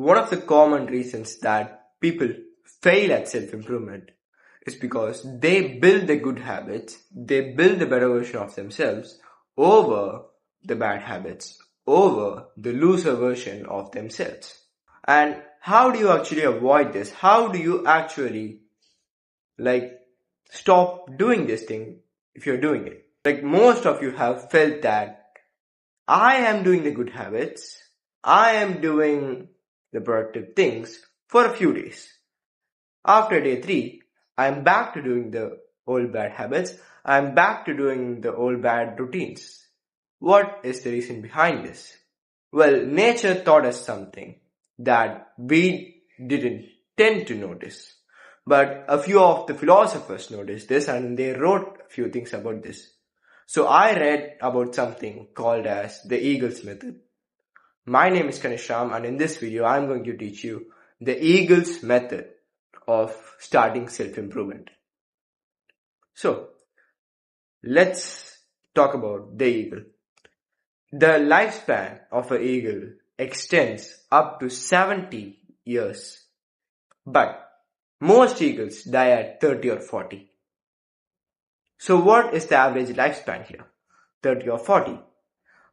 One of the common reasons that people fail at self-improvement is because they build the good habits, they build the better version of themselves over the bad habits, over the loser version of themselves. And how do you actually avoid this? How do you actually stop doing this thing if you're doing it? Most of you have felt that I am doing the good habits, I am doing the productive things for a few days. After day 3, I am back to doing the old bad habits, I am back to doing the old bad routines. What is the reason behind this? Well, nature taught us something that we didn't tend to notice. But a few of the philosophers noticed this and they wrote a few things about this. So I read about something called as the Eagles method. My name is Kanishram and in this video I'm going to teach you the Eagles method of starting self-improvement. So let's talk about the eagle. The lifespan of an eagle extends up to 70 years, but most eagles die at 30 or 40. So what is the average lifespan here? 30 or 40.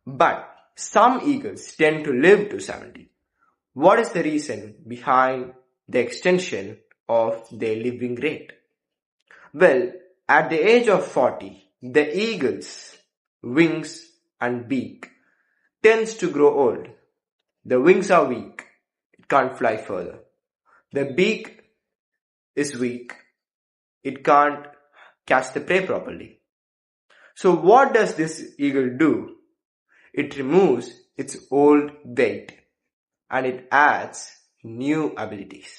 But some eagles tend to live to 70. What is the reason behind the extension of their living rate? Well, at the age of 40, the eagle's wings and beak tends to grow old. The wings are weak. It can't fly further. The beak is weak. It can't catch the prey properly. So what does this eagle do? It removes its old weight and it adds new abilities.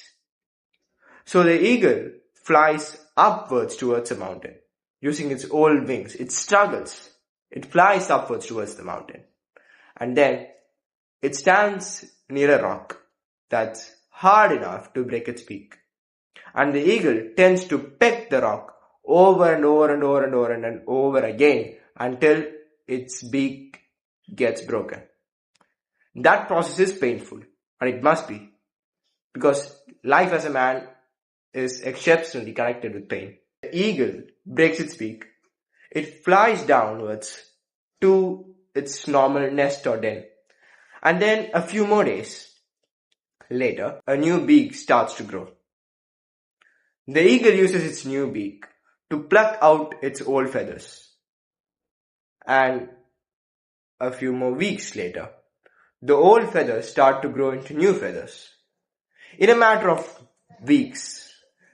So the eagle flies upwards towards a mountain using its old wings. It struggles. It flies upwards towards the mountain. And then it stands near a rock that's hard enough to break its beak. And the eagle tends to peck the rock over and over and over and over and over again until its beak gets broken. That process is painful, and it must be, because life as a man is exceptionally connected with pain. The eagle breaks its beak. It flies downwards to its normal nest or den. And then a few more days later, a new beak starts to grow. The eagle uses its new beak to pluck out its old feathers. And a few more weeks later, the old feathers start to grow into new feathers. In a matter of weeks,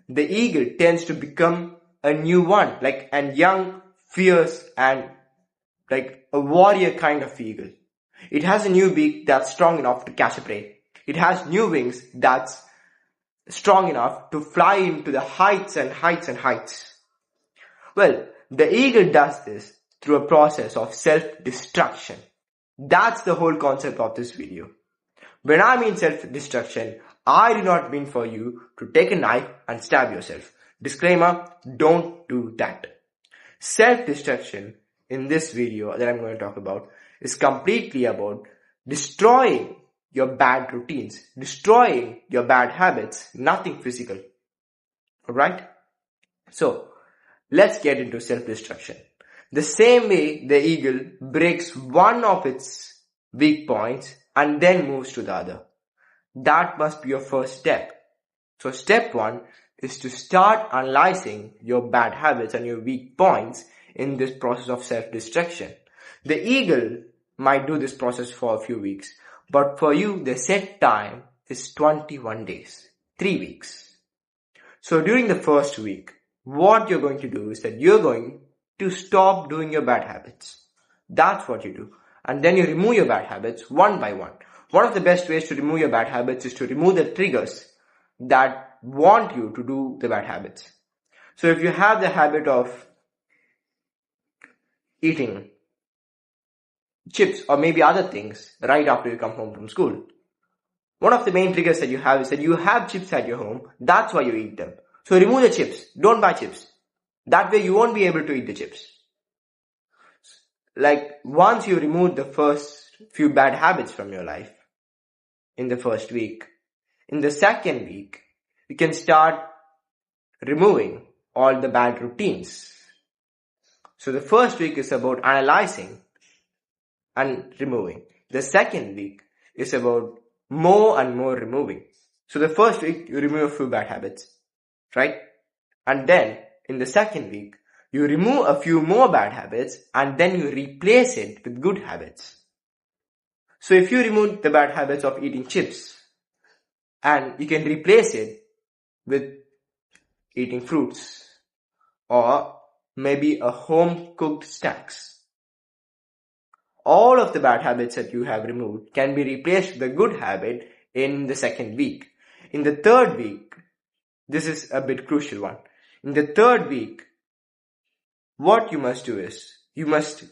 the eagle tends to become a new one, like a young, fierce, and like a warrior kind of eagle. It has a new beak that's strong enough to catch a prey. It has new wings that's strong enough to fly into the heights and heights and heights. Well, the eagle does this through a process of self-destruction. That's the whole concept of this video. When I mean self-destruction, I do not mean for you to take a knife and stab yourself. Disclaimer, don't do that. Self-destruction in this video that I'm going to talk about is completely about destroying your bad routines, destroying your bad habits, nothing physical. Alright? So, let's get into self-destruction. The same way the eagle breaks one of its weak points and then moves to the other. That must be your first step. So step 1 is to start analyzing your bad habits and your weak points in this process of self-destruction. The eagle might do this process for a few weeks, but for you the set time is 21 days, 3 weeks. So during the first week, what you're going to do is that you're going to stop doing your bad habits. That's what you do. And then you remove your bad habits one by one. One of the best ways to remove your bad habits is to remove the triggers that want you to do the bad habits. So if you have the habit of eating chips or maybe other things right after you come home from school, one of the main triggers that you have is that you have chips at your home. That's why you eat them. So remove the chips. Don't buy chips. That way you won't be able to eat the chips. Once you remove the first few bad habits from your life in the first week, In the second week, you can start removing all the bad routines. So the first week is about analyzing and removing. The second week is about more and more removing. So the first week, you remove a few bad habits, right? And then in the second week, you remove a few more bad habits and then you replace it with good habits. So if you remove the bad habits of eating chips and you can replace it with eating fruits or maybe a home cooked snacks. All of the bad habits that you have removed can be replaced with a good habit in the second week. In the third week, this is a bit crucial one. In the third week, what you must do is, you must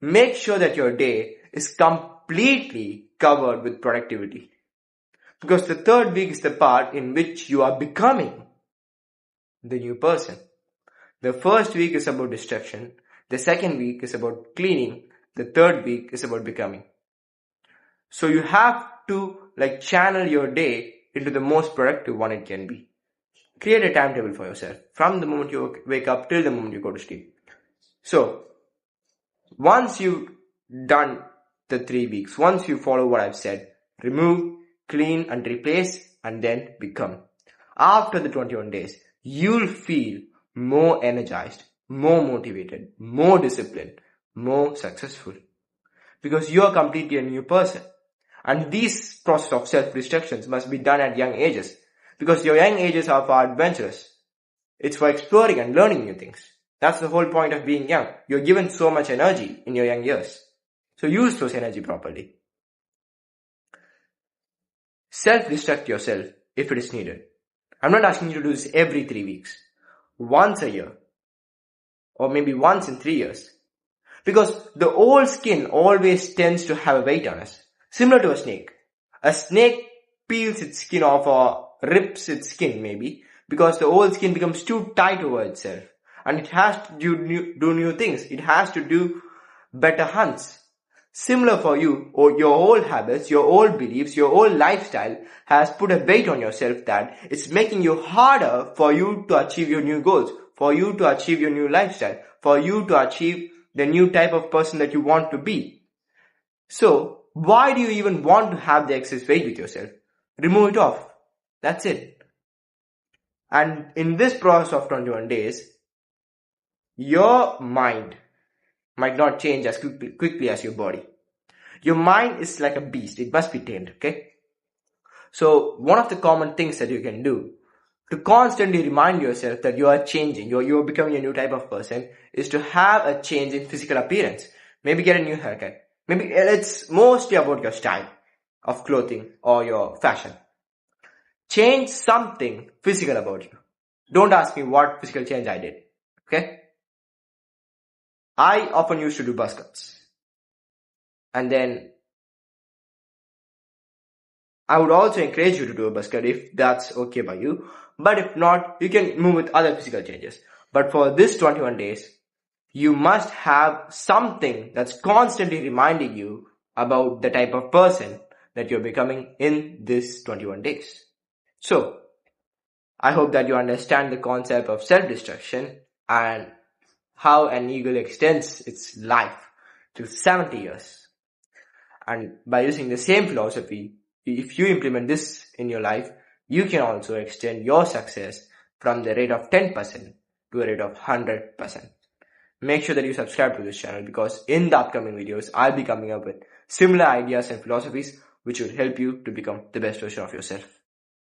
make sure that your day is completely covered with productivity. Because the third week is the part in which you are becoming the new person. The first week is about destruction. The second week is about cleaning. The third week is about becoming. So you have to channel your day into the most productive one it can be. Create a timetable for yourself from the moment you wake up till the moment you go to sleep. So once you've done the 3 weeks, once you follow what I've said, remove, clean and replace and then become. After the 21 days, you'll feel more energized, more motivated, more disciplined, more successful. Because you are completely a new person. And this process of self-destructions must be done at young ages. Because your young ages are for adventurous. It's for exploring and learning new things. That's the whole point of being young. You're given so much energy in your young years. So use those energy properly. Self-destruct yourself if it is needed. I'm not asking you to do this every 3 weeks. Once a year. Or maybe once in 3 years. Because the old skin always tends to have a weight on us. Similar to a snake. A snake peels its skin off or rips its skin maybe because the old skin becomes too tight over itself. And it has to do new things. It has to do better hunts. Similar for you, or your old habits, your old beliefs, your old lifestyle has put a weight on yourself that it's making you harder for you to achieve your new goals, for you to achieve your new lifestyle, for you to achieve the new type of person that you want to be. So, why do you even want to have the excess weight with yourself? Remove it off. That's it. And in this process of 21 days, your mind might not change as quickly as your body. Your mind is like a beast. It must be tamed, okay? So, one of the common things that you can do to constantly remind yourself that you are changing, you're becoming a new type of person, is to have a change in physical appearance. Maybe get a new haircut. Maybe it's mostly about your style of clothing or your fashion. Change something physical about you. Don't ask me what physical change I did, okay? I often used to do buzz cuts. And then I would also encourage you to do a buzz cut if that's okay by you. But if not, you can move with other physical changes. But for this 21 days, you must have something that's constantly reminding you about the type of person that you're becoming in this 21 days. So, I hope that you understand the concept of self-destruction and how an eagle extends its life to 70 years. And by using the same philosophy, if you implement this in your life, you can also extend your success from the rate of 10% to a rate of 100%. Make sure that you subscribe to this channel because in the upcoming videos, I'll be coming up with similar ideas and philosophies which will help you to become the best version of yourself.